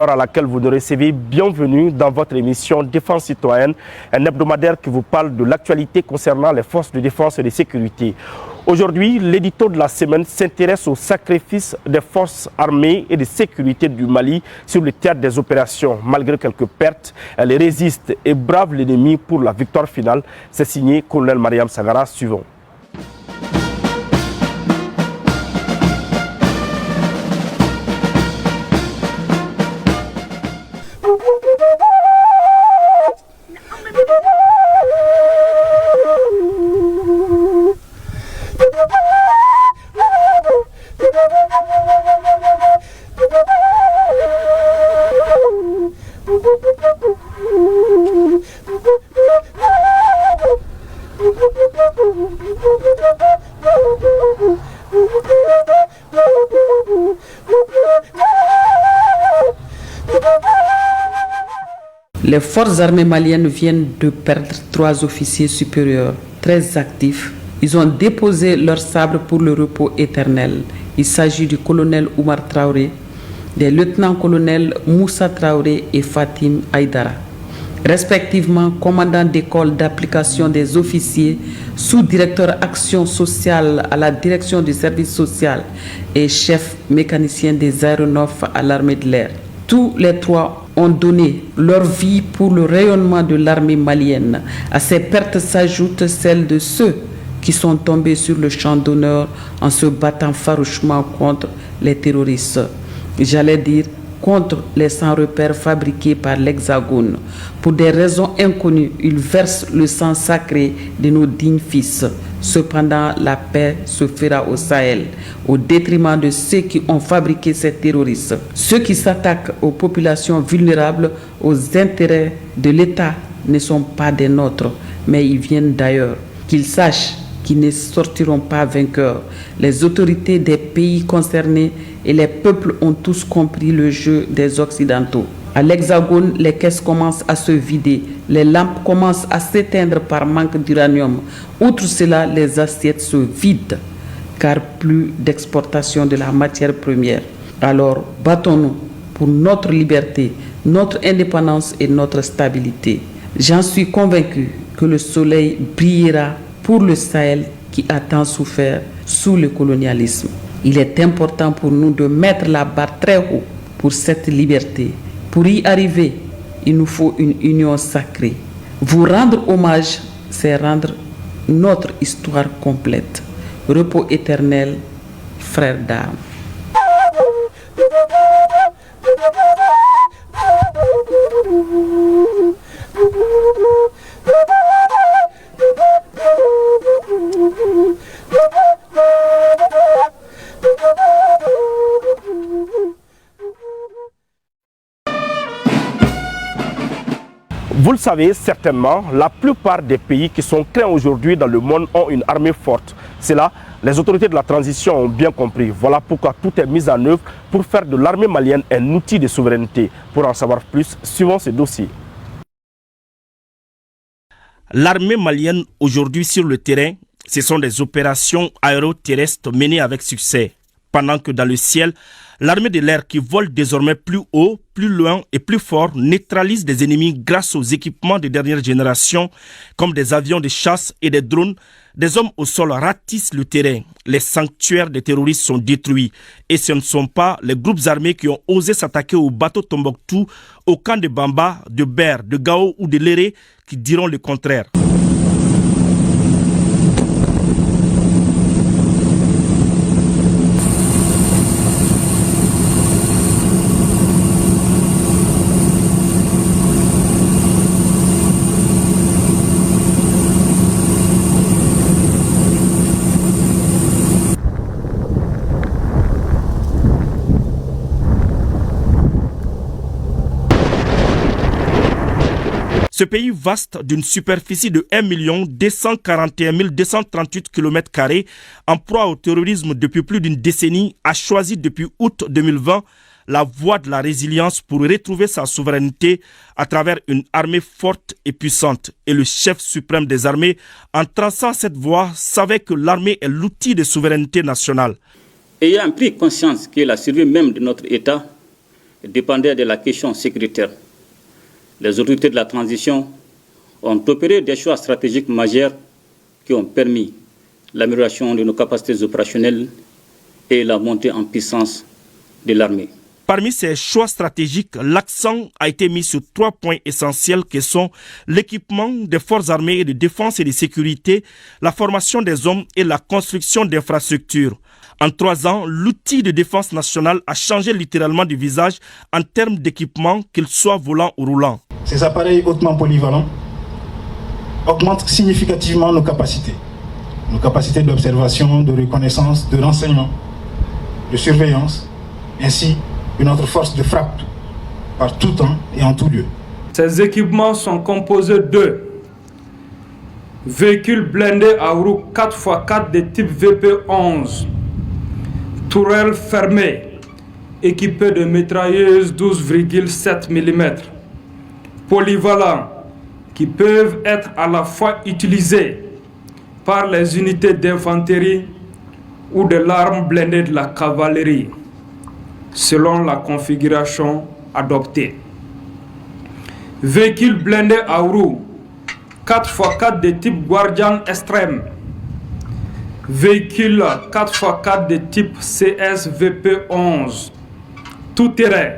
À laquelle vous nous recevez, bienvenue dans votre émission Défense citoyenne, un hebdomadaire qui vous parle de l'actualité concernant les forces de défense et de sécurité. Aujourd'hui, l'édito de la semaine s'intéresse au sacrifice des forces armées et de sécurité du Mali sur le théâtre des opérations. Malgré quelques pertes, elles résistent et bravent l'ennemi pour la victoire finale. C'est signé Colonel Mariam Sagara. Suivons. Les forces armées maliennes viennent de perdre 3 officiers supérieurs, très actifs. Ils ont déposé leur sabre pour le repos éternel. Il s'agit du colonel Oumar Traoré, des lieutenants-colonels Moussa Traoré et Fatim Aïdara, respectivement commandant d'école d'application des officiers, sous-directeur action sociale à la direction du service social et chef mécanicien des aéronefs à l'armée de l'air. Tous les 3 ont donné leur vie pour le rayonnement de l'armée malienne. À ces pertes s'ajoutent celles de ceux qui sont tombés sur le champ d'honneur en se battant farouchement contre les terroristes. J'allais dire contre les sans-repères fabriqués par l'Hexagone. Pour des raisons inconnues, ils versent le sang sacré de nos dignes fils. Cependant, la paix se fera au Sahel, au détriment de ceux qui ont fabriqué ces terroristes. Ceux qui s'attaquent aux populations vulnérables, aux intérêts de l'État, ne sont pas des nôtres, mais ils viennent d'ailleurs. Qu'ils sachent qu'ils ne sortiront pas vainqueurs. Les autorités des pays concernés et les peuples ont tous compris le jeu des Occidentaux. À l'Hexagone, les caisses commencent à se vider, les lampes commencent à s'éteindre par manque d'uranium. Outre cela, les assiettes se vident, car plus d'exportation de la matière première. Alors, battons-nous pour notre liberté, notre indépendance et notre stabilité. J'en suis convaincu que le soleil brillera pour le Sahel qui a tant souffert sous le colonialisme. Il est important pour nous de mettre la barre très haut pour cette liberté. Pour y arriver, il nous faut une union sacrée. Vous rendre hommage, c'est rendre notre histoire complète. Repos éternel, frères d'armes. Vous le savez certainement, la plupart des pays qui sont craints aujourd'hui dans le monde ont une armée forte. C'est là, les autorités de la transition ont bien compris. Voilà pourquoi tout est mis en œuvre pour faire de l'armée malienne un outil de souveraineté. Pour en savoir plus, suivons ce dossier. L'armée malienne aujourd'hui sur le terrain, ce sont des opérations aéroterrestres menées avec succès. Pendant que dans le ciel, l'armée de l'air qui vole désormais plus haut, plus loin et plus fort neutralise des ennemis grâce aux équipements de dernière génération comme des avions de chasse et des drones. Des hommes au sol ratissent le terrain. Les sanctuaires des terroristes sont détruits. Et ce ne sont pas les groupes armés qui ont osé s'attaquer au bateau Tombouctou, au camp de Bamba, de Ber, de Gao ou de Léré qui diront le contraire. Ce pays vaste d'une superficie de 1 241 238 km², en proie au terrorisme depuis plus d'une décennie, a choisi depuis août 2020 la voie de la résilience pour retrouver sa souveraineté à travers une armée forte et puissante. Et le chef suprême des armées, en traçant cette voie, savait que l'armée est l'outil de souveraineté nationale. Ayant pris conscience que la survie même de notre État dépendait de la question sécuritaire. Les autorités de la transition ont opéré des choix stratégiques majeurs qui ont permis l'amélioration de nos capacités opérationnelles et la montée en puissance de l'armée. Parmi ces choix stratégiques, l'accent a été mis sur 3 points essentiels que sont l'équipement des forces armées et de défense et de sécurité, la formation des hommes et la construction d'infrastructures. En 3 ans, l'outil de défense nationale a changé littéralement de visage en termes d'équipement, qu'il soit volant ou roulant. Ces appareils hautement polyvalents augmentent significativement nos capacités d'observation, de reconnaissance, de renseignement, de surveillance, ainsi que notre force de frappe par tout temps et en tout lieu. Ces équipements sont composés de véhicules blindés à roues 4x4 de type VP11, tourelles fermées, équipées de mitrailleuses 12,7 mm, polyvalents, qui peuvent être à la fois utilisés par les unités d'infanterie ou de l'arme blindée de la cavalerie, selon la configuration adoptée. Véhicules blindés à roues 4x4 de type Guardian Extreme, véhicules 4x4 de type CSVP11, tout-terrain,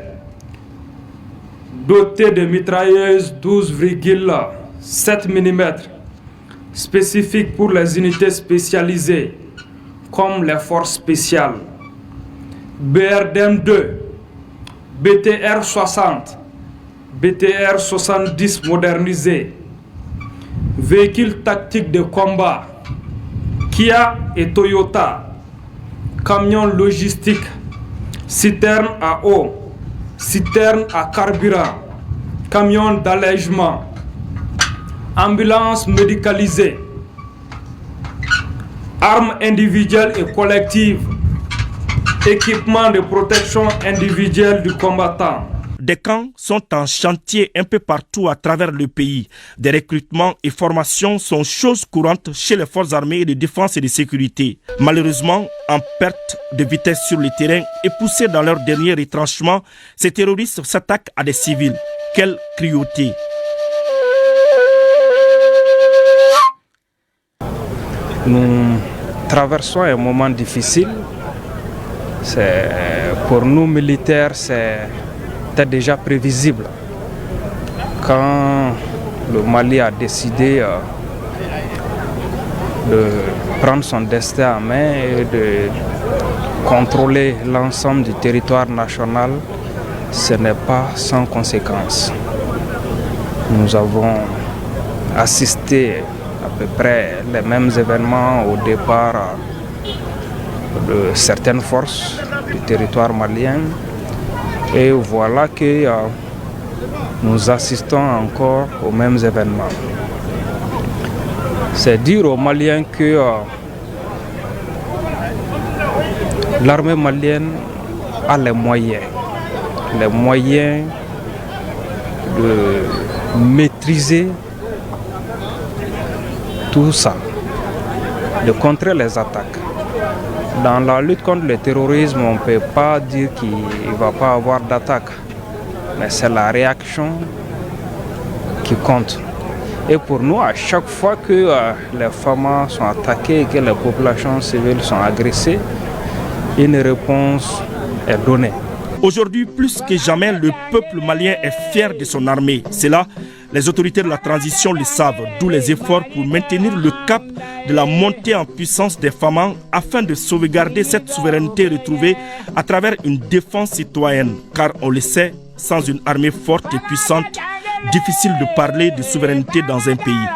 dotés de mitrailleuses 12,7 mm, spécifiques pour les unités spécialisées, comme les forces spéciales. BRDM-2, BTR-60, BTR-70 modernisés, véhicules tactiques de combat, Kia et Toyota, camions logistiques, citernes à eau, citernes à carburant, camions d'allègement, ambulances médicalisées, armes individuelles et collectives, équipements de protection individuelle du combattant. Des camps sont en chantier un peu partout à travers le pays. Des recrutements et formations sont choses courantes chez les forces armées de défense et de sécurité. Malheureusement, en perte de vitesse sur le terrain et poussés dans leur dernier retranchement, ces terroristes s'attaquent à des civils. Quelle cruauté! Nous traversons un moment difficile. Pour nous militaires, c'était déjà prévisible. Quand le Mali a décidé de prendre son destin en main et de contrôler l'ensemble du territoire national, ce n'est pas sans conséquence. Nous avons assisté à peu près les mêmes événements au départ de certaines forces du territoire malien et voilà que nous assistons encore aux mêmes événements. C'est dire aux Maliens que l'armée malienne a les moyens de maîtriser tout ça, de contrer les attaques. Dans la lutte contre le terrorisme, on ne peut pas dire qu'il ne va pas avoir d'attaque, mais c'est la réaction qui compte. Et pour nous, à chaque fois que les femmes sont attaquées et que les populations civiles sont agressées, une réponse est donnée. Aujourd'hui, plus que jamais, le peuple malien est fier de son armée. C'est là, les autorités de la transition le savent, d'où les efforts pour maintenir le cap de la montée en puissance des femmes afin de sauvegarder cette souveraineté retrouvée à travers une défense citoyenne. Car on le sait, sans une armée forte et puissante, difficile de parler de souveraineté dans un pays.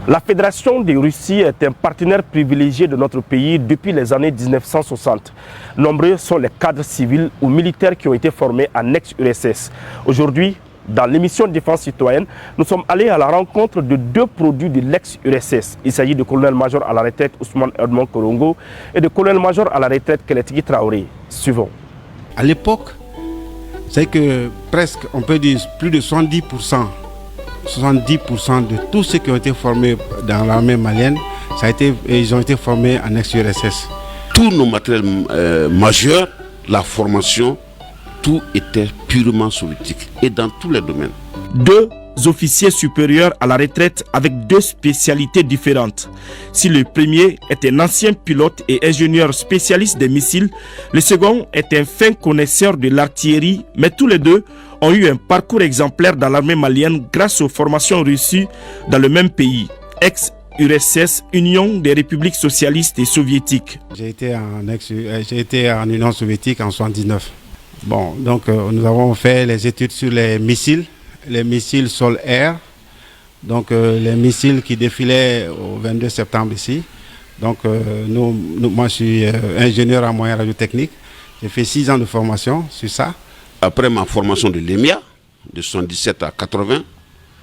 La Fédération de Russie est un partenaire privilégié de notre pays depuis les années 1960. Nombreux sont les cadres civils ou militaires qui ont été formés en ex-URSS. Aujourd'hui, dans l'émission Défense citoyenne, nous sommes allés à la rencontre de 2 produits de l'ex-URSS. Il s'agit de colonel-major à la retraite Ousmane Edmond Korongo et de colonel-major à la retraite Kelletigi Traoré. Suivons. À l'époque, c'est que presque, on peut dire, plus de 70% 70% de tous ceux qui ont été formés dans l'armée malienne, ils ont été formés en ex-URSS. Tous nos matériels majeurs, la formation, tout était purement soviétique et dans tous les domaines. 2 officiers supérieurs à la retraite avec 2 spécialités différentes. Si le premier est un ancien pilote et ingénieur spécialiste des missiles, le second est un fin connaisseur de l'artillerie, mais tous les 2 ont eu un parcours exemplaire dans l'armée malienne grâce aux formations reçues dans le même pays, ex-URSS, Union des républiques socialistes et soviétiques. J'ai été en Union soviétique en 1979. Bon, donc nous avons fait les études sur les missiles sol-air, donc les missiles qui défilaient au 22 septembre ici. Donc moi je suis ingénieur en moyens radiotechniques. J'ai fait 6 ans de formation sur ça. Après ma formation de l'EMIA, de 77 à 80,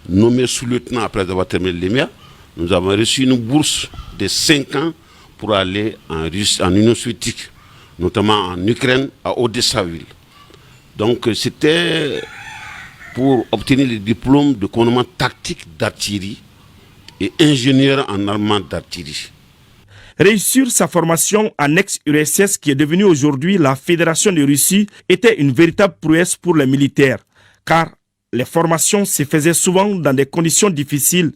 nommé sous-lieutenant après avoir terminé l'EMIA, nous avons reçu une bourse de 5 ans pour aller en Union soviétique, notamment en Ukraine, à Odessa-ville. Donc c'était pour obtenir le diplôme de commandement tactique d'artillerie et ingénieur en armement d'artillerie. Réussir sa formation en ex-URSS, qui est devenue aujourd'hui la Fédération de Russie, était une véritable prouesse pour les militaires, car les formations se faisaient souvent dans des conditions difficiles.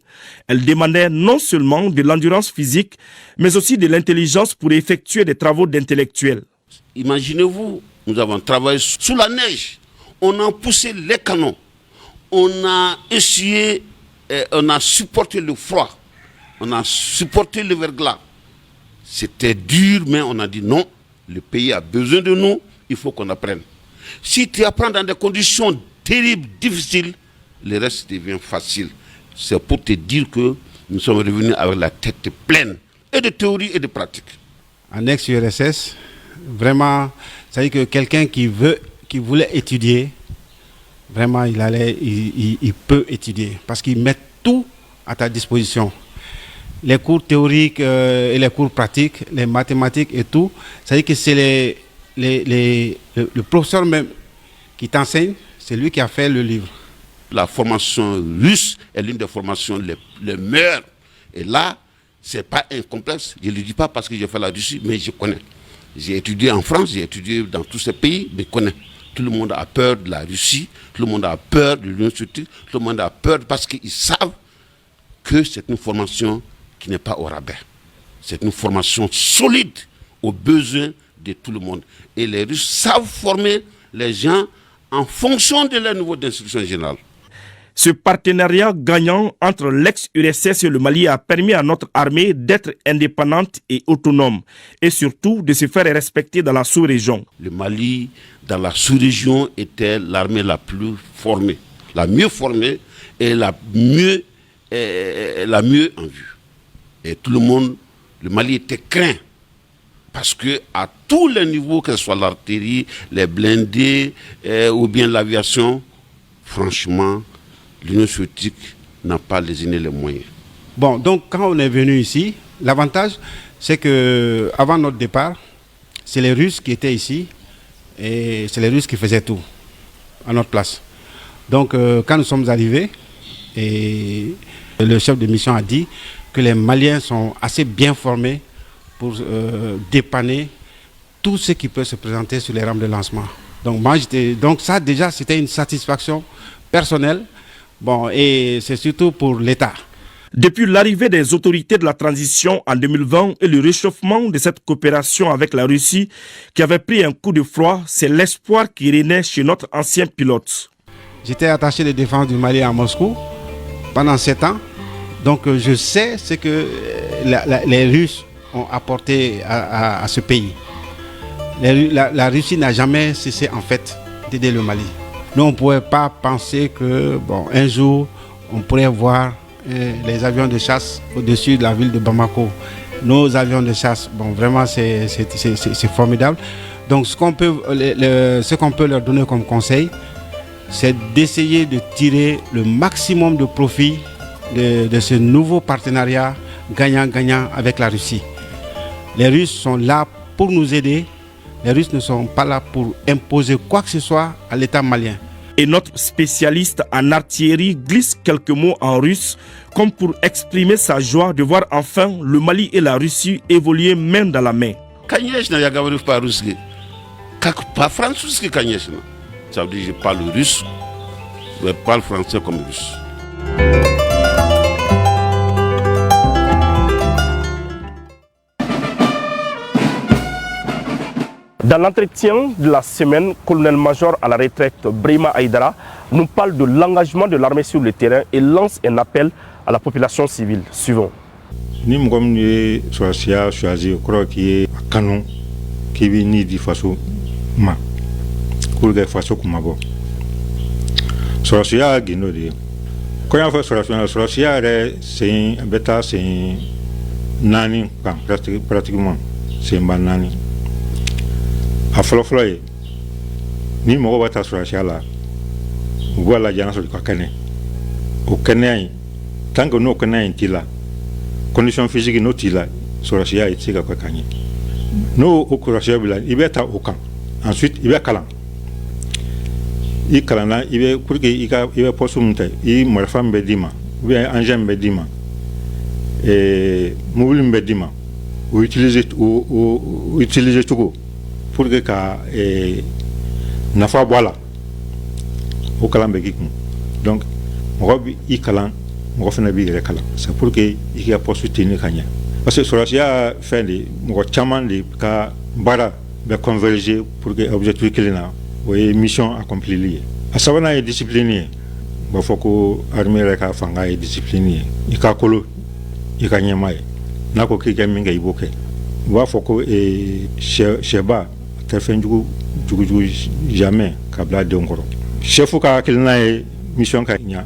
Elles demandaient non seulement de l'endurance physique, mais aussi de l'intelligence pour effectuer des travaux d'intellectuels. Imaginez-vous, nous avons travaillé sous la neige, on a poussé les canons, on a essuyé, on a supporté le froid, on a supporté le verglas. C'était dur, mais on a dit non, le pays a besoin de nous, il faut qu'on apprenne. Si tu apprends dans des conditions terribles, difficiles, le reste devient facile. C'est pour te dire que nous sommes revenus avec la tête pleine, et de théorie et de pratique. En ex-URSS, vraiment, ça veut dire que quelqu'un qui voulait étudier, vraiment il peut étudier, parce qu'ils mettent tout à ta disposition. Les cours théoriques et les cours pratiques, les mathématiques et tout, ça veut dire que c'est le professeur même qui t'enseigne, c'est lui qui a fait le livre. La formation russe est l'une des formations les meilleures. Et là, ce n'est pas un complexe. Je ne le dis pas parce que j'ai fait la Russie, mais je connais. J'ai étudié en France, j'ai étudié dans tous ces pays, mais je connais. Tout le monde a peur de la Russie, tout le monde a peur de l'Union soviétique, tout le monde a peur parce qu'ils savent que c'est une formation qui n'est pas au rabais. C'est une formation solide aux besoins de tout le monde. Et les Russes savent former les gens en fonction de leur niveau d'instruction générale. Ce partenariat gagnant entre l'ex-URSS et le Mali a permis à notre armée d'être indépendante et autonome, et surtout de se faire respecter dans la sous-région. Le Mali, dans la sous-région, était l'armée la plus formée, la mieux formée et la mieux en vue. Et tout le monde, le Mali était craint. Parce que à tous les niveaux, que ce soit l'artillerie, les blindés ou bien l'aviation, franchement, l'Union soviétique n'a pas lésiné les moyens. Bon, donc quand on est venu ici, l'avantage, c'est que avant notre départ, c'est les Russes qui étaient ici et c'est les Russes qui faisaient tout à notre place. Donc quand nous sommes arrivés, et le chef de mission a dit que les Maliens sont assez bien formés pour dépanner tout ce qui peut se présenter sur les rampes de lancement. Donc ça déjà c'était une satisfaction personnelle. Bon, et c'est surtout pour l'État. Depuis l'arrivée des autorités de la transition en 2020 et le réchauffement de cette coopération avec la Russie qui avait pris un coup de froid, c'est l'espoir qui renaît chez notre ancien pilote. J'étais attaché de défense du Mali à Moscou pendant 7 ans. Donc je sais ce que les Russes ont apporté à ce pays. La Russie n'a jamais cessé en fait d'aider le Mali. Nous, on ne pouvait pas penser que un jour, on pourrait voir les avions de chasse au-dessus de la ville de Bamako. Nos avions de chasse, vraiment, c'est formidable. Donc, ce qu'on peut leur donner comme conseil, c'est d'essayer de tirer le maximum de profit de ce nouveau partenariat gagnant-gagnant avec la Russie. Les Russes sont là pour nous aider. Les Russes ne sont pas là pour imposer quoi que ce soit à l'État malien. Et notre spécialiste en artillerie glisse quelques mots en russe comme pour exprimer sa joie de voir enfin le Mali et la Russie évoluer main dans la main. Ça veut dire que je parle russe, je parle français comme russe. Dans l'entretien de la semaine, colonel-major à la retraite Brahima Aïdara nous parle de l'engagement de l'armée sur le terrain et lance un appel à la population civile. Suivons. Ni mgom ni sosia choisi crois qui est canon qui vient di façon ma pour que façon comme bon sosia gino de quand on fait sosia c'est un bêta c'est nani pratiquement c'est un banani a folo ye ni mɔgɔ b'a ta sɔrɔsiya la u b'a lajɛ n'a sɔrɔ u ka kɛnɛ o kɛnɛya in tant que n'o kɛnɛya in t'i la condition physique n'o t'i la sɔrɔsiya i tɛ se ka kɛ ka ɲɛ n'o o sɔrɔsiya b'i la i bɛ ta o kan ensuite i bɛ kalan i kalanna i bɛ pour que i bɛ poste min ta i marifa min bɛ d'i ma ou bien engin min bɛ d'i ma mobile min bɛ d'i ma o utiliser cogo pour que ka nafa bɔ a la o kalan bɛ k'i kun donc mɔgɔ bi i kalan mɔgɔ fana b'i yɛrɛ kalan c'est pour que i ka poste tenir ka ɲɛ parce que sɔrɔsiya fɛn de mɔgɔ caman de ka baara bɛ converger pour que objectif kelen na o ye mission accomplili ye a sabanan ye discipline ye u b'a fɔ ko armée yɛrɛ ka fanga ye discipline ye i ka kolo i ka ɲɛma ye n'a ko k'i ka min kɛ i b'o kɛ u b'a fɔ ko sɛba tɛ fɛn jugu jamais ka bila denw kɔrɔ chef ka hakilina ye mission ka ɲɛ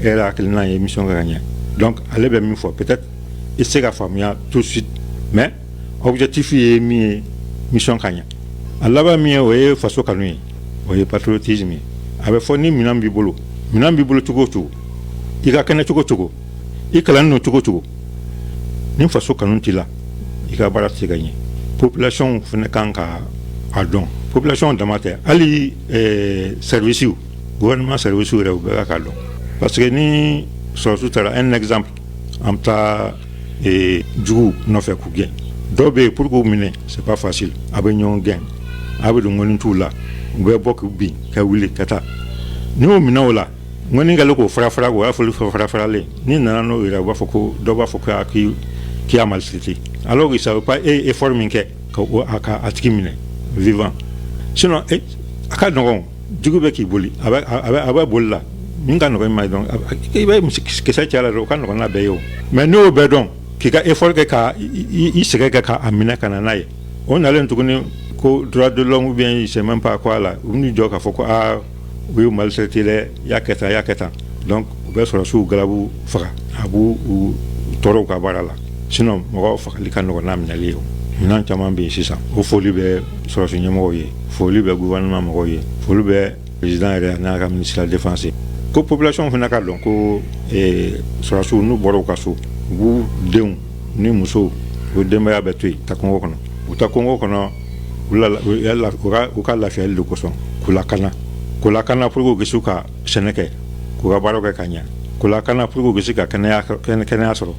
e yɛrɛ hakilina ye mission ka ɲɛ donc ale bɛ min fɔ peut-être i tɛ se ka faamuya tout de suite mais objectif ye min ye mission ka ɲɛ a laban min ye o ye faso kanu ye o ye patriotisme ye a bɛ fɔ ni minɛn b'i bolo cogo o cogo i ka kɛnɛ cogo o cogo i kalan no cogo o cogo ni faso kanu t'i la i ka baara tɛ se ka ɲɛ population fana kan ka a dɔn population dama tɛ hali service gouvernement service yɛrɛ u bɛɛ ka dɔn parce que ni sɔrɔsiw taara un exemple an bɛ taa jugu nɔfɛ k'u gɛn dɔw bɛ yen pour k'u minɛ c'est pas facile a bɛ ɲɔgɔn gɛn a bɛ don ŋɔni t'u la u bɛ bɔ k'u bin ka wuli ka taa ni y'o minɛ o la ŋɔni kɛlen k'o fara o y'a fɔli fara-faralen ni nana n'o yɛrɛ u b'a fɔ ko dɔw b'a fɔ k'i y'a maltraité alors que ça veut pas effort min kɛ a tigi minɛ vivant sinon a ka nɔgɔn jugu bɛ k'i boli a bɛ boli la min ka nɔgɔn ma ye donc i bɛ kisɛ caya la dɔrɔn o ka nɔgɔn n'a bɛɛ ye o mais n'o bɛɛ dɔn k'i ka effort kɛ ka i sɛgɛn kɛ k'a minɛ ka na n'a ye o nalen tuguni ko droit de l'homme ou bien il sait même pas quoi là u ni jɔ k'a fɔ ko u y'u maltraité dɛ y'a kɛ tan donc u bɛ sɔrɔsiw galabu faga a b'u tɔɔrɔ u ka baara la sinon mɔgɔ fagali ka nɔgɔn n'a minɛli ye o minɛn caman bɛ yen sisan o foli bɛ sɔrɔsi ɲɛmɔgɔw ye foli bɛ gouvernement mɔgɔw ye foli bɛ président yɛrɛ n'a ka ministre de la défense ko population fana ka dɔn ko sɔrɔsiw n'u bɔra u ka so u b'u denw ni musow o denbaya bɛ to yen ta kɔngɔ kɔnɔ u ta kɔngɔ kɔnɔ u ka lafiyali de kosɔn k'u lakana pour que u kisi ka sɛnɛ kɛ k'u ka baaraw kɛ ka ɲɛ k'u lakana pour que u kisi ka kɛnɛya sɔrɔ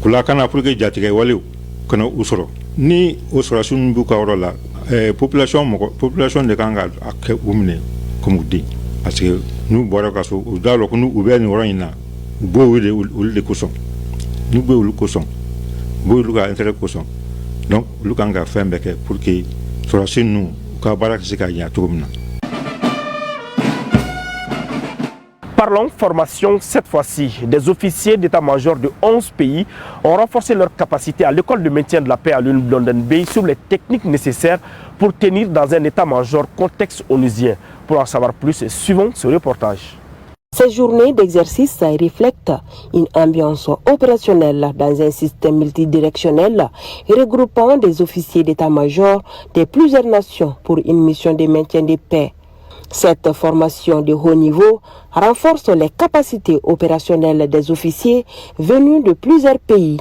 k'u lakana pour que jatigɛ walew kana u sɔrɔ ni o sɔrɔsiw min b'u ka yɔrɔ la population de kan ka kɛ u minɛ comme u den parce que n'u bɔra ka so u t'a dɔn ko n'u bɛ nin yɔrɔ in na u b'o wele olu de kosɔn n'u bɛ olu kosɔn u b'olu ka intérêt kosɔn donc olu kan ka fɛn bɛɛ kɛ pour que sɔrɔsi ninnu u ka baara ka se ka ɲɛ cogo min na. Parlons formation cette fois-ci. Des officiers d'état-major de 11 pays ont renforcé leur capacité à l'école de maintien de la paix à London Bay sur les techniques nécessaires pour tenir dans un état-major contexte onusien. Pour en savoir plus, suivons ce reportage. Ces journées d'exercice reflètent une ambiance opérationnelle dans un système multidirectionnel regroupant des officiers d'état-major de plusieurs nations pour une mission de maintien de paix. Cette formation de haut niveau renforce les capacités opérationnelles des officiers venus de plusieurs pays.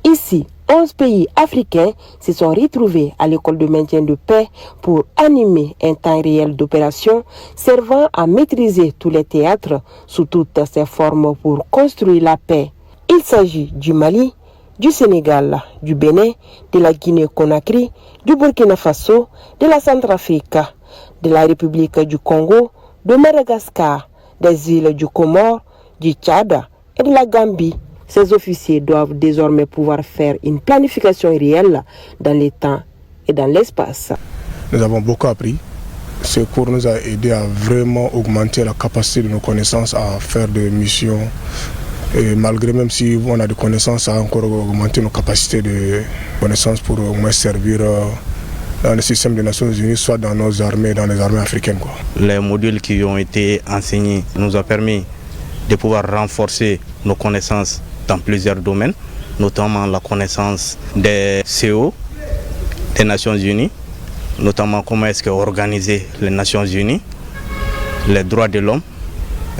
Ici, 11 pays africains se sont retrouvés à l'école de maintien de paix pour animer un temps réel d'opération servant à maîtriser tous les théâtres sous toutes ses formes pour construire la paix. Il s'agit du Mali, du Sénégal, du Bénin, de la Guinée-Conakry, du Burkina Faso, de la Centrafrique, de la République du Congo, de Madagascar, des îles du Comore, du Tchad et de la Gambie. Ces officiers doivent désormais pouvoir faire une planification réelle dans les temps et dans l'espace. Nous avons beaucoup appris. Ce cours nous a aidé à vraiment augmenter la capacité de nos connaissances à faire des missions. Et malgré même si on a des connaissances, ça a encore augmenté nos capacités de connaissances pour au moins servir dans le système des Nations Unies, soit dans nos armées, dans les armées africaines. Les modules qui ont été enseignés nous ont permis de pouvoir renforcer nos connaissances dans plusieurs domaines, notamment la connaissance des CO, des Nations Unies, notamment comment est-ce qu'organiser les Nations Unies, les droits de l'homme.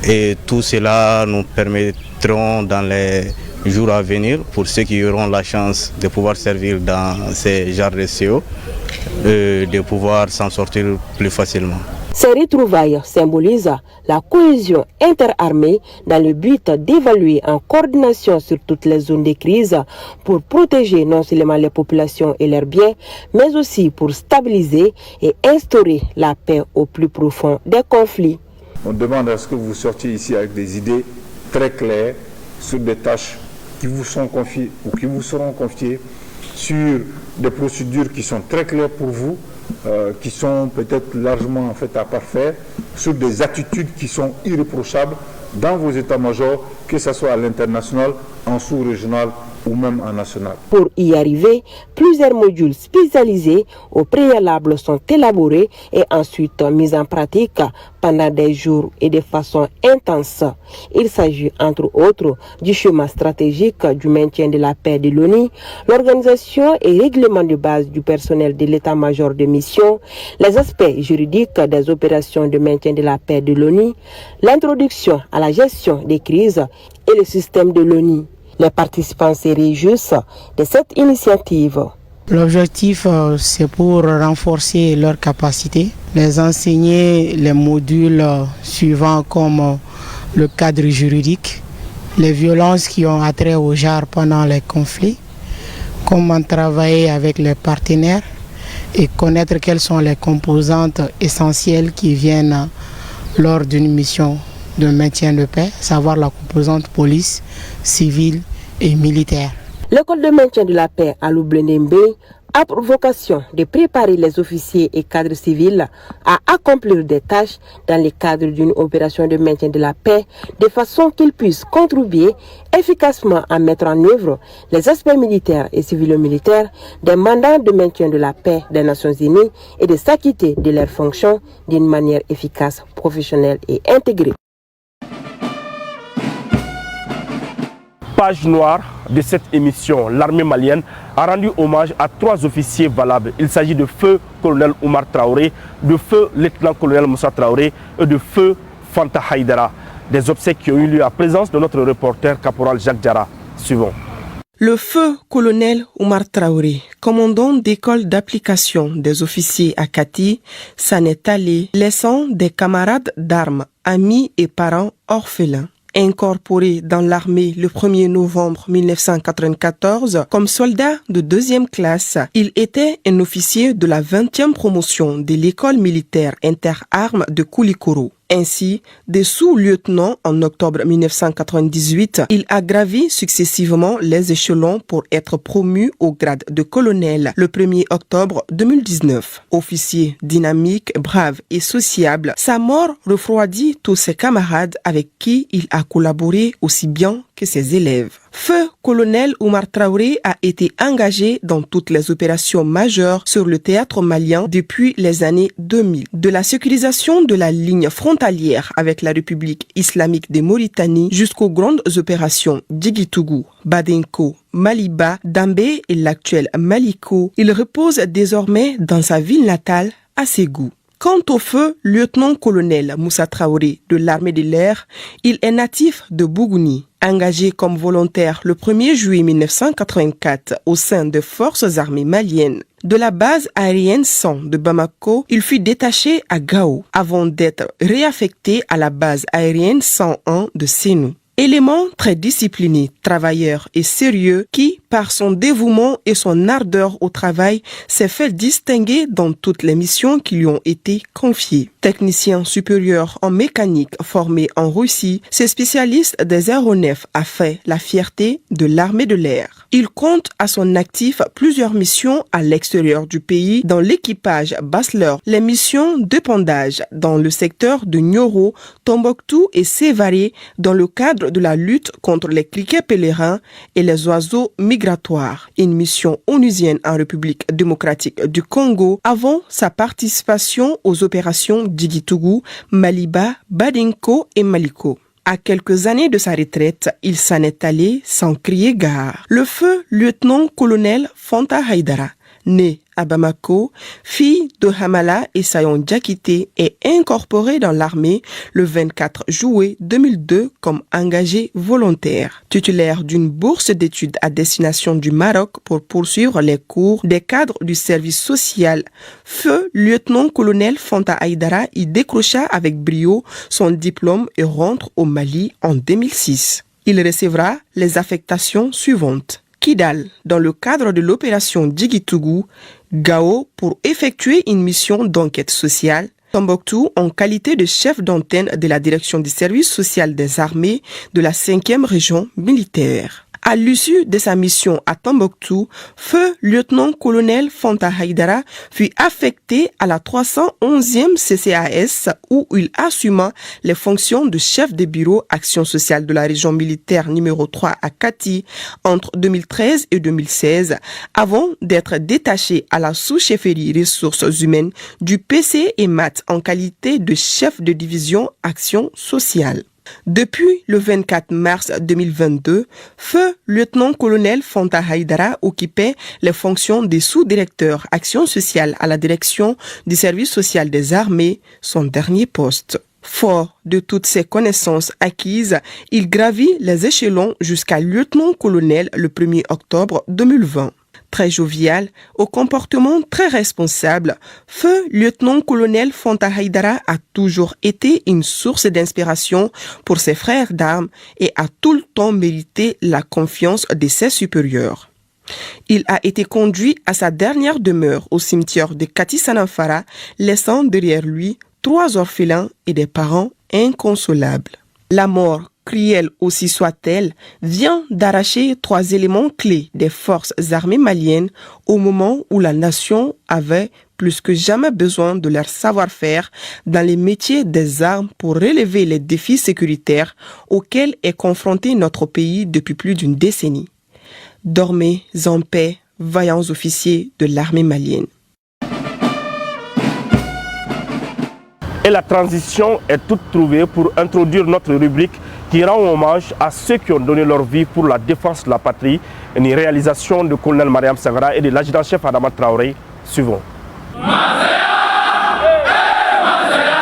Et tout cela nous permettront dans les jours à venir, pour ceux qui auront la chance de pouvoir servir dans ces genres de CO, de pouvoir s'en sortir plus facilement. Ces retrouvailles symbolisent la cohésion interarmée dans le but d'évaluer en coordination sur toutes les zones de crise pour protéger non seulement les populations et leurs biens, mais aussi pour stabiliser et instaurer la paix au plus profond des conflits. On demande à ce que vous sortiez ici avec des idées très claires sur des tâches qui vous sont confiées ou qui vous seront confiées, sur des procédures qui sont très claires pour vous, qui sont peut-être largement à parfaire, sur des attitudes qui sont irréprochables dans vos états-majors, que ce soit à l'international, en sous-régional ou même en national. Pour y arriver, plusieurs modules spécialisés au préalable sont élaborés et ensuite mis en pratique pendant des jours et de façon intense. Il s'agit entre autres du schéma stratégique du maintien de la paix de l'ONU, l'organisation et règlement de base du personnel de l'état-major de mission, les aspects juridiques des opérations de maintien de la paix de l'ONU, l'introduction à la gestion des crises et le système de l'ONU. Les participants se réjouissent de cette initiative. L'objectif, c'est pour renforcer leurs capacités, les enseigner les modules suivants comme le cadre juridique, les violences qui ont attrait au genre pendant les conflits, comment travailler avec les partenaires et connaître quelles sont les composantes essentielles qui viennent lors d'une mission de maintien de paix, savoir la composante police, civile et militaire. L'école de maintien de la paix à Loublendembe a pour vocation de préparer les officiers et cadres civils à accomplir des tâches dans le cadre d'une opération de maintien de la paix de façon qu'ils puissent contribuer efficacement à mettre en œuvre les aspects militaires et civilo-militaires des mandats de maintien de la paix des Nations Unies et de s'acquitter de leurs fonctions d'une manière efficace, professionnelle et intégrée. Page noire de cette émission, l'armée malienne a rendu hommage à 3 officiers valables. Il s'agit de feu colonel Oumar Traoré, de feu lieutenant-colonel Moussa Traoré et de feu Fanta Haïdara. Des obsèques qui ont eu lieu à présence de notre reporter caporal Jacques Diarra. Suivons. Le feu colonel Oumar Traoré, commandant d'école d'application des officiers à Kati, s'en est allé, laissant des camarades d'armes, amis et parents orphelins. Incorporé dans l'armée le 1er novembre 1994 comme soldat de 2e classe, il était un officier de la 20e promotion de l'école militaire interarmes de Koulikoro. Ainsi, des sous-lieutenants en octobre 1998, il a gravi successivement les échelons pour être promu au grade de colonel le 1er octobre 2019. Officier dynamique, brave et sociable, sa mort refroidit tous ses camarades avec qui il a collaboré aussi bien que ses élèves. Feu colonel Oumar Traoré a été engagé dans toutes les opérations majeures sur le théâtre malien depuis les années 2000. De la sécurisation de la ligne frontalière avec la République islamique de Mauritanie jusqu'aux grandes opérations Djigitougou, Badenko, Maliba, Dambé et l'actuel Maliko, il repose désormais dans sa ville natale à Ségou. Quant au feu lieutenant-colonel Moussa Traoré de l'armée de l'air, il est natif de Bougouni. Engagé comme volontaire le 1er juillet 1984 au sein des forces armées maliennes, de la base aérienne 100 de Bamako, il fut détaché à Gao avant d'être réaffecté à la base aérienne 101 de Sénou. Élément très discipliné, travailleur et sérieux qui, par son dévouement et son ardeur au travail, s'est fait distinguer dans toutes les missions qui lui ont été confiées. Technicien supérieur en mécanique formé en Russie, ce spécialiste des aéronefs a fait la fierté de l'armée de l'air. Il compte à son actif plusieurs missions à l'extérieur du pays dans l'équipage Basler, les missions d'épandage dans le secteur de Nioro, Tombouctou et Sévaré dans le cadre de la lutte contre les criquets pèlerins et les oiseaux migratoires. Une mission onusienne en République démocratique du Congo avant sa participation aux opérations Djigitougou, Maliba, Badinko et Maliko. À quelques années de sa retraite, il s'en est allé sans crier gare. Le feu lieutenant-colonel Fanta Haïdara, né à Bamako, fille de Hamala et Sayon Diakité, est incorporé dans l'armée le 24 juillet 2002 comme engagé volontaire. Titulaire d'une bourse d'études à destination du Maroc pour poursuivre les cours des cadres du service social, feu lieutenant-colonel Fanta Haïdara y décrocha avec brio son diplôme et rentre au Mali en 2006. Il recevra les affectations suivantes. Kidal, dans le cadre de l'opération Djigitougou, Gao pour effectuer une mission d'enquête sociale, Tombouctou en qualité de chef d'antenne de la direction du service social des armées de la 5e région militaire. À l'issue de sa mission à Tombouctou, feu lieutenant-colonel Fanta Haïdara fut affecté à la 311e CCAS où il assuma les fonctions de chef de bureau action sociale de la région militaire numéro 3 à Kati entre 2013 et 2016 avant d'être détaché à la sous-chefferie ressources humaines du PC et MAT en qualité de chef de division action sociale. Depuis le 24 mars 2022, feu lieutenant-colonel Fanta Haïdara occupait les fonctions de sous-directeur action sociale à la direction du service social des armées, son dernier poste. Fort de toutes ses connaissances acquises, il gravit les échelons jusqu'à lieutenant-colonel le 1er octobre 2020. Très jovial, au comportement très responsable, feu lieutenant-colonel Fanta Haïdara a toujours été une source d'inspiration pour ses frères d'armes et a tout le temps mérité la confiance de ses supérieurs. Il a été conduit à sa dernière demeure au cimetière de Kati Sanamfara, laissant derrière lui 3 orphelins et des parents inconsolables. La mort, cruelle aussi soit-elle, vient d'arracher 3 éléments clés des forces armées maliennes au moment où la nation avait plus que jamais besoin de leur savoir-faire dans les métiers des armes pour relever les défis sécuritaires auxquels est confronté notre pays depuis plus d'une décennie. Dormez en paix, vaillants officiers de l'armée malienne. Et la transition est toute trouvée pour introduire notre rubrique qui rend hommage à ceux qui ont donné leur vie pour la défense de la patrie, une réalisation du colonel Mariam Sangara et de l'adjudant-chef Adama Traoré. Suivons. Masaya, Masaya,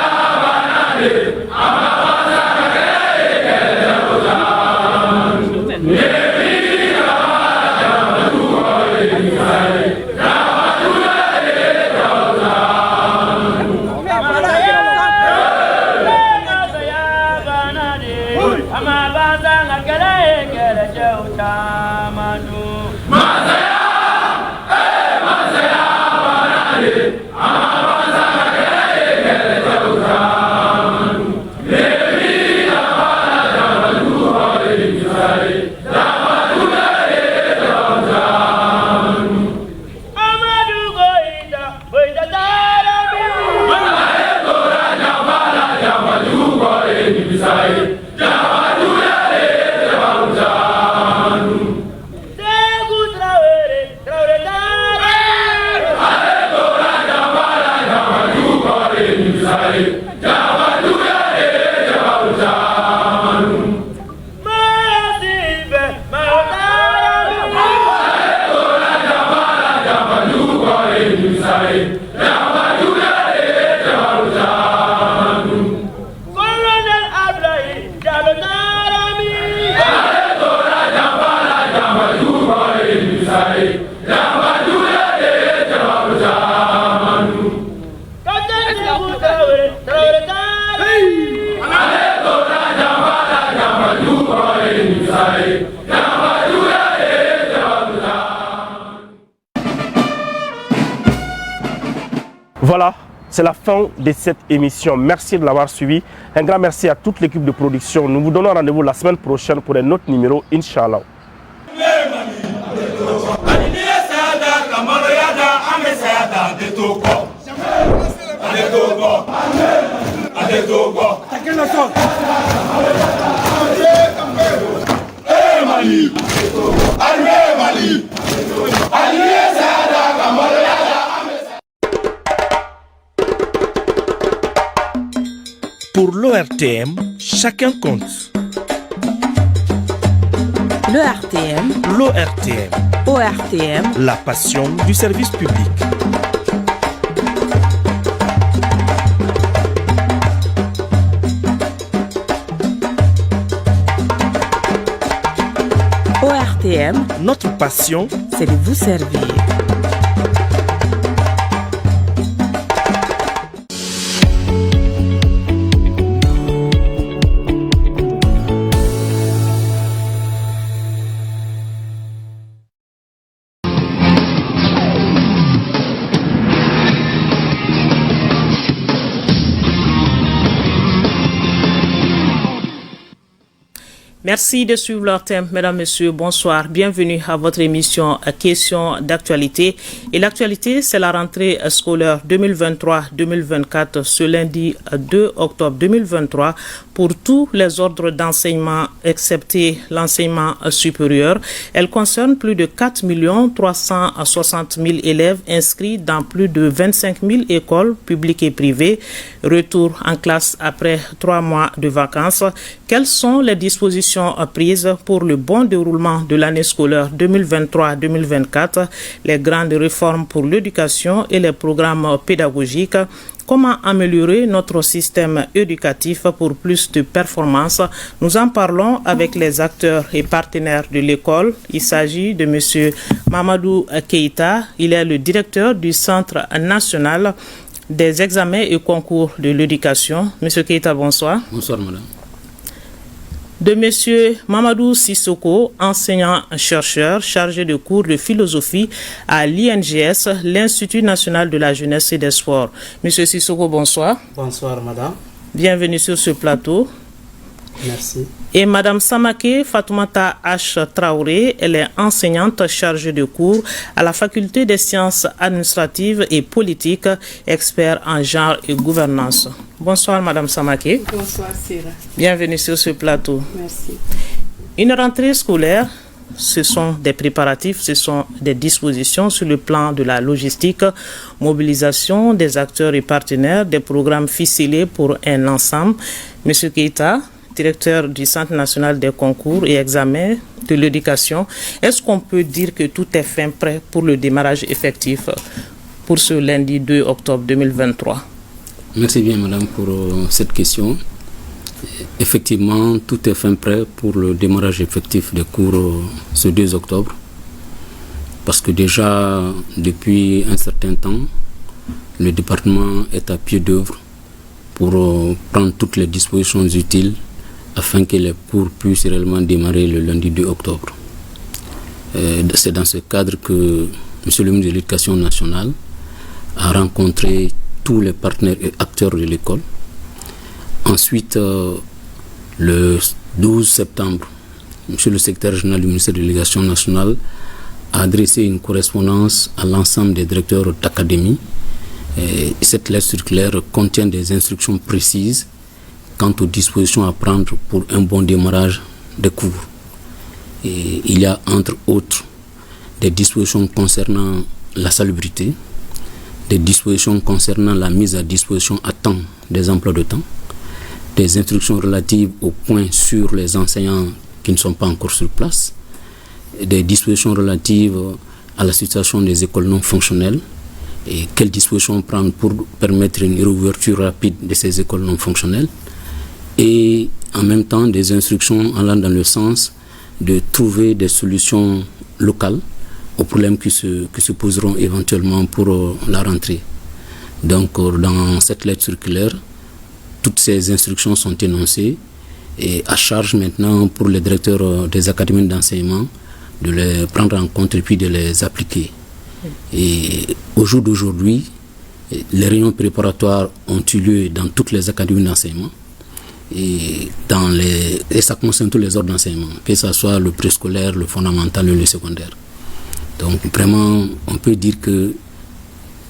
Voilà, c'est la fin de cette émission. Merci de l'avoir suivi. Un grand merci à toute l'équipe de production. Nous vous donnons rendez-vous la semaine prochaine pour un autre numéro, Inch'Allah. Pour l'ORTM, chacun compte. L'ORTM. ORTM. La passion du service public. ORTM. Notre passion, c'est de vous servir. Merci de suivre l'ORTM, mesdames, messieurs, bonsoir. Bienvenue à votre émission Questions d'actualité. Et l'actualité, c'est la rentrée scolaire 2023-2024 ce lundi 2 octobre 2023 pour tous les ordres d'enseignement, excepté l'enseignement supérieur. Elle concerne plus de 4 360 000 élèves inscrits dans plus de 25 000 écoles publiques et privées. Retour en classe après 3 mois de vacances. Quelles sont les dispositions prises pour le bon déroulement de l'année scolaire 2023-2024, les grandes réformes pour l'éducation et les programmes pédagogiques? Comment améliorer notre système éducatif pour plus de performance? Nous en parlons avec les acteurs et partenaires de l'école. Il s'agit de M. Mamadou Keïta. Il est le directeur du Centre national des examens et concours de l'éducation. M. Keïta, bonsoir. Bonsoir, madame. De M. Mamadou Sissoko, enseignant-chercheur chargé de cours de philosophie à l'INGS, l'Institut national de la jeunesse et des sports. M. Sissoko, bonsoir. Bonsoir, madame. Bienvenue sur ce plateau. Merci. Et Madame Samake Fatoumata H. Traoré, elle est enseignante chargée de cours à la faculté des sciences administratives et politiques, expert en genre et gouvernance. Bonsoir Madame Samake. Bonsoir Sira. Bienvenue sur ce plateau. Merci. Une rentrée scolaire, ce sont des préparatifs, ce sont des dispositions sur le plan de la logistique, mobilisation des acteurs et partenaires, des programmes ficelés pour un ensemble. Monsieur Keïta, directeur du Centre national des concours et examens de l'éducation, est-ce qu'on peut dire que tout est fin prêt pour le démarrage effectif pour ce lundi 2 octobre 2023? Merci bien, madame, pour cette question. Effectivement, tout est fin prêt pour le démarrage effectif des cours ce 2 octobre. Parce que déjà, depuis un certain temps, le département est à pied d'œuvre pour prendre toutes les dispositions utiles afin que les cours puissent réellement démarrer le lundi 2 octobre. C'est dans ce cadre que M. le ministre de l'Éducation nationale a rencontré tous les partenaires et acteurs de l'école. Ensuite, le 12 septembre, M. le secrétaire général du ministère de l'Éducation nationale a adressé une correspondance à l'ensemble des directeurs d'académie. Cette lettre circulaire contient des instructions précises quant aux dispositions à prendre pour un bon démarrage des cours. Et il y a entre autres des dispositions concernant la salubrité, des dispositions concernant la mise à disposition à temps des emplois de temps, des instructions relatives aux points sur les enseignants qui ne sont pas encore sur place, des dispositions relatives à la situation des écoles non fonctionnelles et quelles dispositions prendre pour permettre une réouverture rapide de ces écoles non fonctionnelles, et en même temps des instructions allant dans le sens de trouver des solutions locales aux problèmes qui se poseront éventuellement pour la rentrée. Donc dans cette lettre circulaire, toutes ces instructions sont énoncées et à charge maintenant pour les directeurs des académies d'enseignement de les prendre en compte et puis de les appliquer. Et au jour d'aujourd'hui, Les réunions préparatoires ont eu lieu dans toutes les académies d'enseignement et ça concerne tous les ordres d'enseignement, que ce soit le préscolaire, le fondamental et le secondaire. Donc vraiment, on peut dire que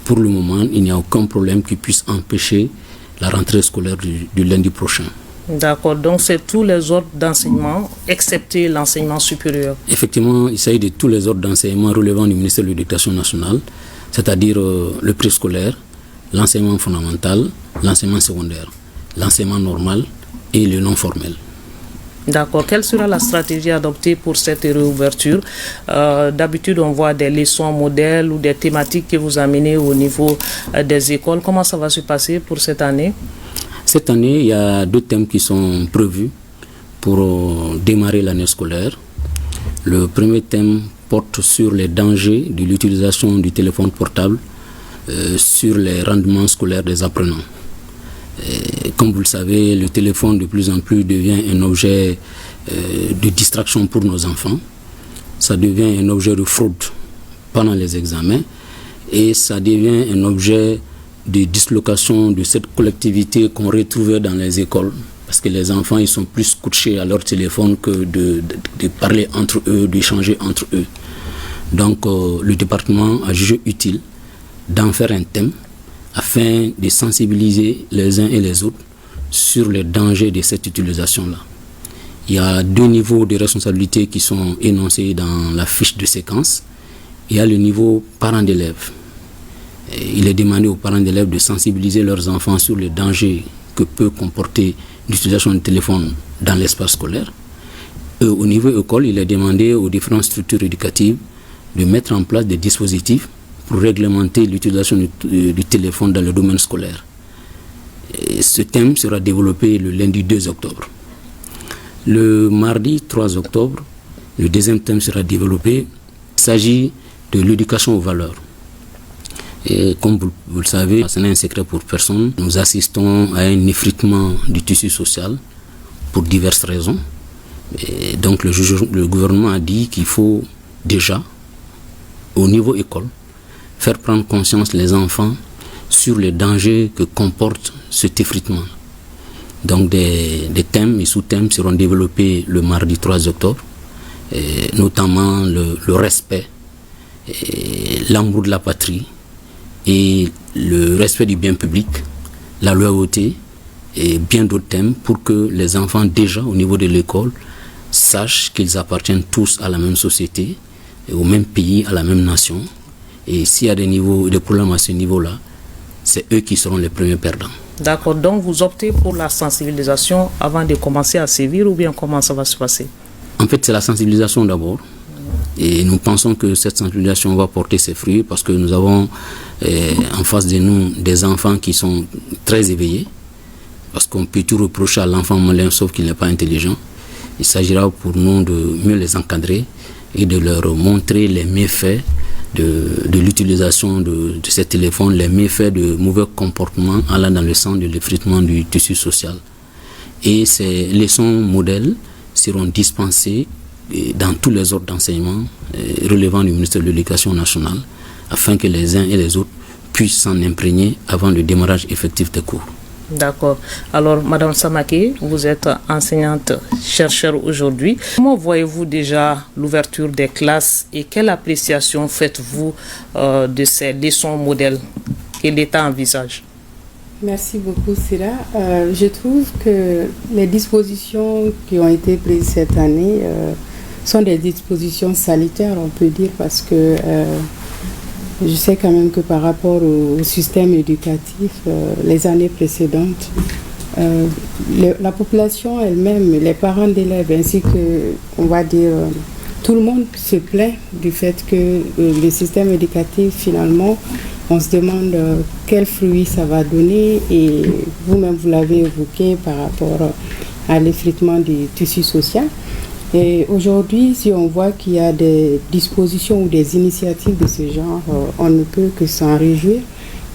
pour le moment, il n'y a aucun problème qui puisse empêcher la rentrée scolaire du lundi prochain. D'accord, donc c'est tous les ordres d'enseignement, excepté l'enseignement supérieur. Effectivement, il s'agit de tous les ordres d'enseignement relevant du ministère de l'Éducation nationale, c'est-à-dire le préscolaire, l'enseignement fondamental, l'enseignement secondaire, l'enseignement normal et le non formel. D'accord. Quelle sera la stratégie adoptée pour cette réouverture? D'habitude, on voit des leçons modèles ou des thématiques que vous amenez au niveau des écoles. Comment ça va se passer pour cette année? Cette année, il y a 2 thèmes qui sont prévus pour démarrer l'année scolaire. Le premier thème porte sur les dangers de l'utilisation du téléphone portable sur les rendements scolaires des apprenants. Et comme vous le savez, le téléphone de plus en plus devient un objet de distraction pour nos enfants. Ça devient un objet de fraude pendant les examens et ça devient un objet de dislocation de cette collectivité qu'on retrouvait dans les écoles. Parce que les enfants, ils sont plus scotchés à leur téléphone que de parler entre eux, d'échanger entre eux. Donc le département a jugé utile d'en faire un thème afin de sensibiliser les uns et les autres sur les dangers de cette utilisation-là. Il y a 2 niveaux de responsabilité qui sont énoncés dans la fiche de séquence. Il y a le niveau parents d'élèves. Il est demandé aux parents d'élèves de sensibiliser leurs enfants sur les dangers que peut comporter l'utilisation du téléphone dans l'espace scolaire. Et au niveau école, il est demandé aux différentes structures éducatives de mettre en place des dispositifs pour réglementer l'utilisation du téléphone dans le domaine scolaire. Et ce thème sera développé le lundi 2 octobre. Le mardi 3 octobre, le deuxième thème sera développé. Il s'agit de l'éducation aux valeurs. Et comme vous le savez, ce n'est un secret pour personne. Nous assistons à un effritement du tissu social pour diverses raisons. Et donc le gouvernement a dit qu'il faut déjà, au niveau école, faire prendre conscience les enfants sur les dangers que comporte cet effritement. Donc des thèmes et sous-thèmes seront développés le mardi 3 octobre, et notamment le respect, l'amour de la patrie et le respect du bien public, la loyauté et bien d'autres thèmes pour que les enfants déjà au niveau de l'école sachent qu'ils appartiennent tous à la même société, au même pays, à la même nation. Et s'il y a des problèmes à ce niveau-là, c'est eux qui seront les premiers perdants. D'accord, donc vous optez pour la sensibilisation avant de commencer à sévir ou bien comment ça va se passer? En fait, c'est la sensibilisation d'abord. Et nous pensons que cette sensibilisation va porter ses fruits parce que nous avons en face de nous des enfants qui sont très éveillés. Parce qu'on peut tout reprocher à l'enfant malin sauf qu'il n'est pas intelligent. Il s'agira pour nous de mieux les encadrer et de leur montrer les méfaits de l'utilisation de ces téléphones, les méfaits de mauvais comportements allant dans le sens de l'effritement du tissu social. Et ces leçons modèles seront dispensées dans tous les ordres d'enseignement relevant du ministère de l'Éducation nationale afin que les uns et les autres puissent s'en imprégner avant le démarrage effectif des cours. D'accord. Alors, Madame Samake, vous êtes enseignante-chercheur aujourd'hui. Comment voyez-vous déjà l'ouverture des classes et quelle appréciation faites-vous de ces leçons modèles que l'État envisage? Merci beaucoup, Sira. Je trouve que les dispositions qui ont été prises cette année sont des dispositions salutaires, on peut dire, parce que je sais quand même que par rapport au système éducatif, les années précédentes, la population elle-même, les parents d'élèves ainsi que, on va dire, tout le monde se plaint du fait que le système éducatif, finalement, on se demande quel fruit ça va donner et vous-même vous l'avez évoqué par rapport à l'effritement du tissu social. Et aujourd'hui, si on voit qu'il y a des dispositions ou des initiatives de ce genre, on ne peut que s'en réjouir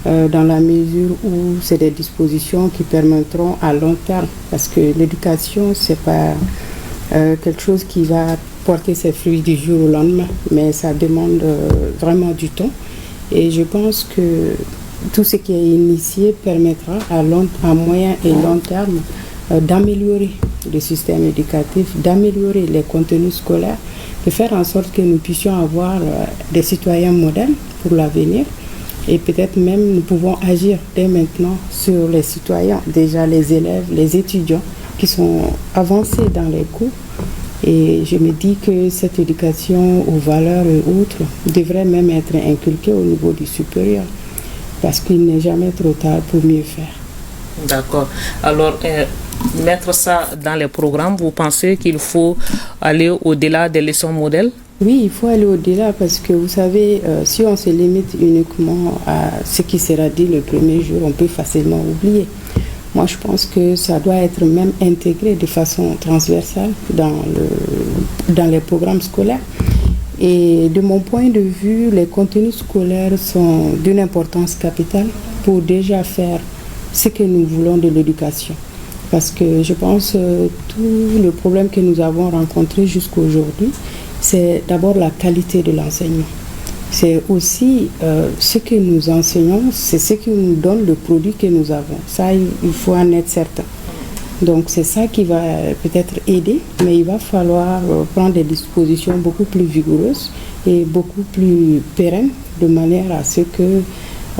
dans la mesure où c'est des dispositions qui permettront à long terme, parce que l'éducation, c'est pas quelque chose qui va porter ses fruits du jour au lendemain, mais ça demande vraiment du temps. Et je pense que tout ce qui est initié permettra à moyen et long terme d'améliorer le système éducatif, d'améliorer les contenus scolaires, de faire en sorte que nous puissions avoir des citoyens modernes pour l'avenir. Et peut-être même nous pouvons agir dès maintenant sur les citoyens, déjà les élèves, les étudiants qui sont avancés dans les cours. Et je me dis que cette éducation aux valeurs et autres devrait même être inculquée au niveau du supérieur, parce qu'il n'est jamais trop tard pour mieux faire. D'accord. Alors, mettre ça dans les programmes, vous pensez qu'il faut aller au-delà des leçons modèles? Oui, il faut aller au-delà parce que vous savez, si on se limite uniquement à ce qui sera dit le premier jour, on peut facilement oublier. Moi, je pense que ça doit être même intégré de façon transversale dans les programmes scolaires. Et de mon point de vue, les contenus scolaires sont d'une importance capitale pour déjà faire ce que nous voulons de l'éducation. Parce que je pense que tout le problème que nous avons rencontré jusqu'à aujourd'hui, c'est d'abord la qualité de l'enseignement. C'est aussi ce que nous enseignons, c'est ce qui nous donne le produit que nous avons. Ça, il faut en être certain. Donc c'est ça qui va peut-être aider, mais il va falloir prendre des dispositions beaucoup plus vigoureuses et beaucoup plus pérennes, de manière à ce que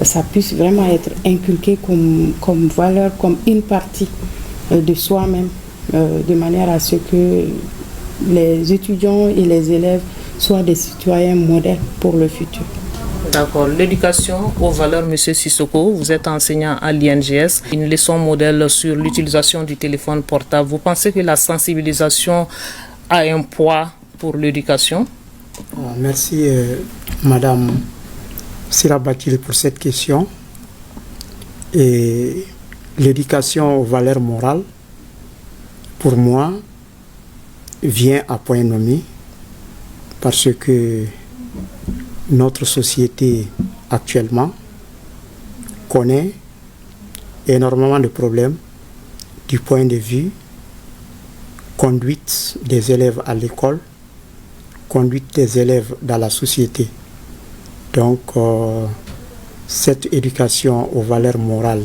ça puisse vraiment être inculqué comme valeur, comme une partie de soi-même, de manière à ce que les étudiants et les élèves soient des citoyens modèles pour le futur. D'accord. L'éducation aux valeurs, M. Sissoko, vous êtes enseignant à l'INGS, une leçon modèle sur l'utilisation du téléphone portable. Vous pensez que la sensibilisation a un poids pour l'éducation? Merci, Madame Sirabatil, pour cette question. Et l'éducation aux valeurs morales, pour moi, vient à point nommé parce que notre société actuellement connaît énormément de problèmes du point de vue conduite des élèves à l'école, conduite des élèves dans la société. Donc, cette éducation aux valeurs morales,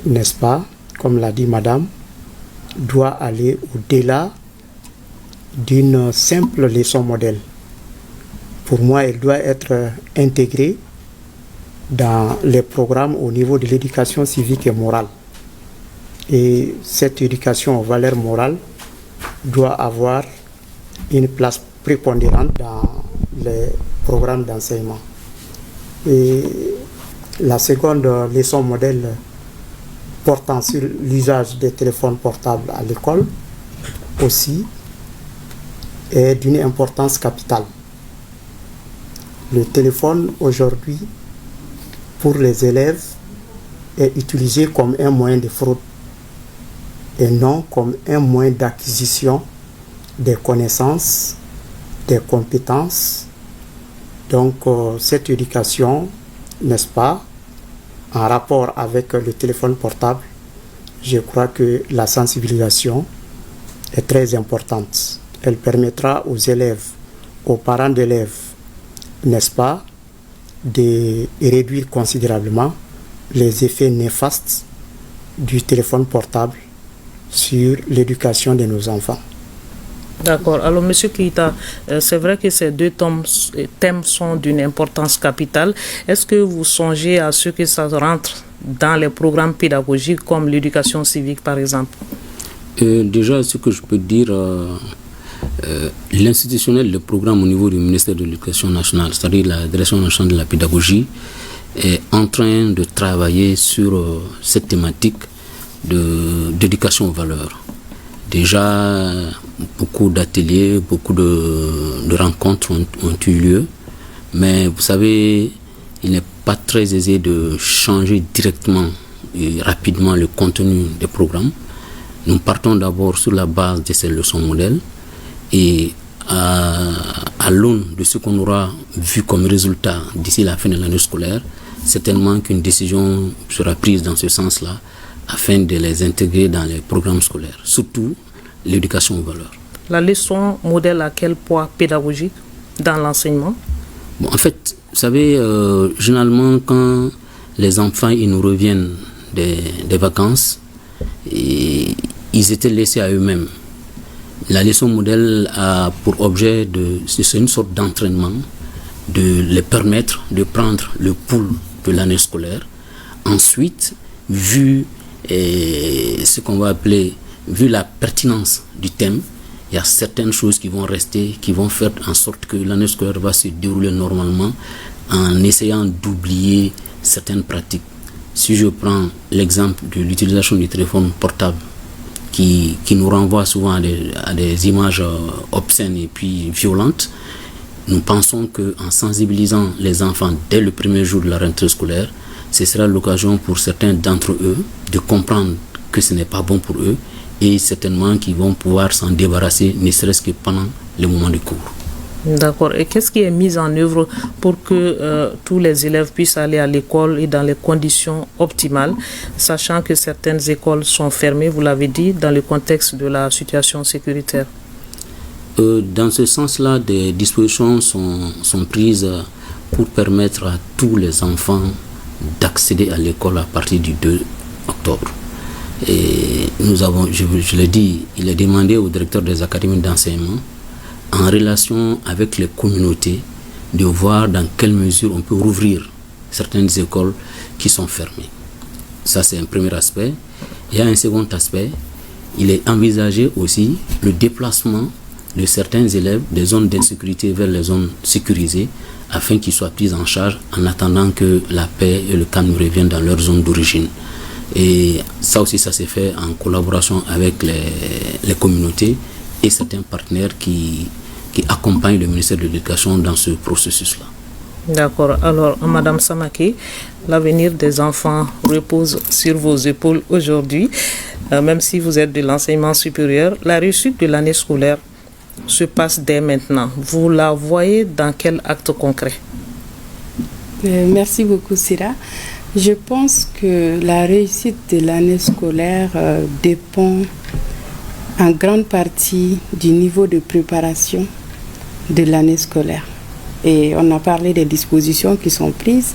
n'est-ce pas, comme l'a dit Madame, doit aller au-delà d'une simple leçon modèle. Pour moi, elle doit être intégrée dans les programmes au niveau de l'éducation civique et morale. Et cette éducation aux valeurs morales doit avoir une place prépondérante dans les programmes d'enseignement. Et la seconde leçon modèle portant sur l'usage des téléphones portables à l'école aussi est d'une importance capitale. Le téléphone aujourd'hui, pour les élèves, est utilisé comme un moyen de fraude et non comme un moyen d'acquisition des connaissances, des compétences. Donc cette éducation, n'est-ce pas, en rapport avec le téléphone portable, je crois que la sensibilisation est très importante. Elle permettra aux élèves, aux parents d'élèves, n'est-ce pas, de réduire considérablement les effets néfastes du téléphone portable sur l'éducation de nos enfants. D'accord. Alors, M. Keita, c'est vrai que ces deux thèmes sont d'une importance capitale. Est-ce que vous songez à ce que ça rentre dans les programmes pédagogiques comme l'éducation civique, par exemple? Déjà, ce que je peux dire, l'institutionnel, le programme au niveau du ministère de l'Éducation nationale, c'est-à-dire la Direction nationale de la pédagogie, est en train de travailler sur cette thématique d'éducation aux valeurs. Déjà, beaucoup d'ateliers, beaucoup de rencontres ont eu lieu, mais vous savez, il n'est pas très aisé de changer directement et rapidement le contenu des programmes. Nous partons d'abord sur la base de ces leçons modèles et à l'aune de ce qu'on aura vu comme résultat d'ici la fin de l'année scolaire, certainement qu'une décision sera prise dans ce sens-là afin de les intégrer dans les programmes scolaires, surtout l'éducation aux valeurs. La leçon modèle a quel poids pédagogique dans l'enseignement? En fait, vous savez, généralement, quand les enfants, ils nous reviennent des vacances et ils étaient laissés à eux-mêmes. La leçon modèle a pour objet c'est une sorte d'entraînement, de les permettre de prendre le pouls de l'année scolaire. Ensuite, vu ce qu'on va appeler, vu la pertinence du thème, il y a certaines choses qui vont rester, qui vont faire en sorte que l'année scolaire va se dérouler normalement en essayant d'oublier certaines pratiques. Si je prends l'exemple de l'utilisation du téléphone portable, qui nous renvoie souvent à des images obscènes et puis violentes, nous pensons qu'en sensibilisant les enfants dès le premier jour de la rentrée scolaire, ce sera l'occasion pour certains d'entre eux de comprendre que ce n'est pas bon pour eux et certainement qu'ils vont pouvoir s'en débarrasser, ne serait-ce que pendant le moment du cours. D'accord. Et qu'est-ce qui est mis en œuvre pour que tous les élèves puissent aller à l'école et dans les conditions optimales, sachant que certaines écoles sont fermées, vous l'avez dit, dans le contexte de la situation sécuritaire? Dans ce sens-là, des dispositions sont prises pour permettre à tous les enfants d'accéder à l'école à partir du 2 octobre. Et nous avons, je l'ai dit, il est demandé au directeur des académies d'enseignement, en relation avec les communautés, de voir dans quelle mesure on peut rouvrir certaines écoles qui sont fermées. Ça, c'est un premier aspect. Il y a un second aspect. Il est envisagé aussi le déplacement de certains élèves des zones d'insécurité vers les zones sécurisées afin qu'ils soient pris en charge en attendant que la paix et le calme reviennent dans leur zone d'origine. Et ça aussi, ça s'est fait en collaboration avec les communautés et certains partenaires qui accompagnent le ministère de l'Éducation dans ce processus-là. D'accord. Alors, Madame Samake, l'avenir des enfants repose sur vos épaules aujourd'hui. Même si vous êtes de l'enseignement supérieur, la réussite de l'année scolaire se passe dès maintenant. Vous la voyez dans quel acte concret? Merci beaucoup, Sira. Je pense que la réussite de l'année scolaire dépend en grande partie du niveau de préparation de l'année scolaire. Et on a parlé des dispositions qui sont prises,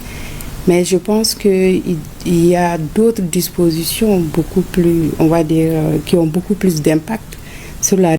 mais je pense qu'il y a d'autres dispositions beaucoup plus, on va dire, qui ont beaucoup plus d'impact sur la